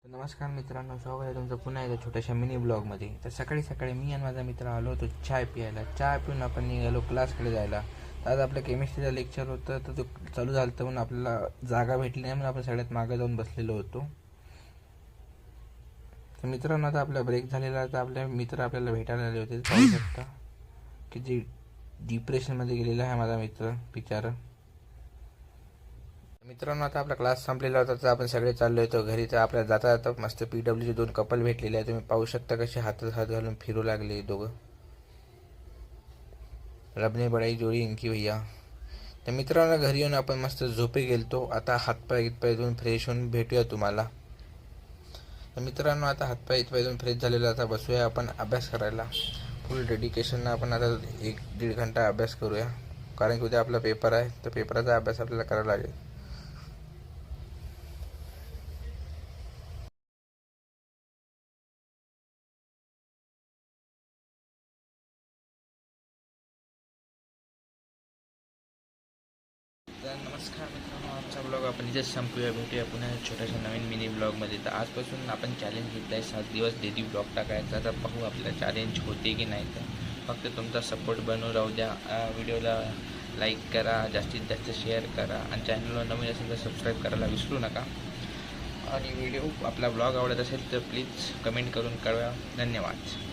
नमस्कार मित्रांनो, स्वागत आहे तुमचं पुन्हा एकदा छोट्याशा मिनी ब्लॉगमध्ये. तर सकाळी सकाळी मी आणि माझा मित्र आलो होतो चाय प्यायला. चाय पिऊन आपण निघालो क्लासकडे जायला. तर आज आपलं केमिस्ट्रीचं लेक्चर होतं, तर तो चालू झालं होतं म्हणून आपल्याला जागा भेटली नाही म्हणून आपण सगळ्यात मागे जाऊन बसलेलो होतो. तर मित्रांनो, आता आपला ब्रेक झालेला, तर आपले मित्र आपल्याला भेटायला आले होते. पाहू शकता किती डिप्रेशनमध्ये गेलेला आहे माझा मित्र बिचारा. मित्रांनो, आता आपला क्लास संपलेला होता, तर आपण सगळे चाललो होतो घरी. तर आपल्याला जाता जाता मस्त PWचे 2 कपल भेटलेले आहे. तुम्ही पाहू शकता कसे हातात हात घालून फिरू लागले दोघं. रबने बडाई जोडी इनकी भैया. तर मित्रांनो, घरी येऊन आपण मस्त झोपे गेलतो. आता हातपाय इतपाय धुवून फ्रेश होऊन भेटूया तुम्हाला. तर मित्रांनो, आता हातपाय इतपाय धुवून फ्रेश झालेला, आता बसूया आपण अभ्यास करायला. फुल डेडिकेशननं आपण आता 1-1.5 घंटा अभ्यास करूया, कारण की उद्या आपला पेपर आहे. तर पेपराचा अभ्यास आपल्याला करायला लागेल. तर नमस्कार मित्रांनो, आजचा ब्लॉग आपण इथेच संपूया. भेटूया पुन्हा छोट्याशा नवीन मिनी ब्लॉगमध्ये. तर आजपासून आपण चॅलेंज घेतलं आहे 7 दिवस डेली ब्लॉग टाकायचा. तर पाहू आपला चॅलेंज होते की नाही. तर फक्त तुमचा सपोर्ट बनवून राहू द्या. व्हिडिओला लाईक करा, जास्तीत जास्त शेअर करा आणि चॅनलला नवीन असेल तर सबस्क्राईब करायला विसरू नका. आणि व्हिडिओ आपला ब्लॉग आवडत असेल तर प्लीज कमेंट करून कळवा. धन्यवाद.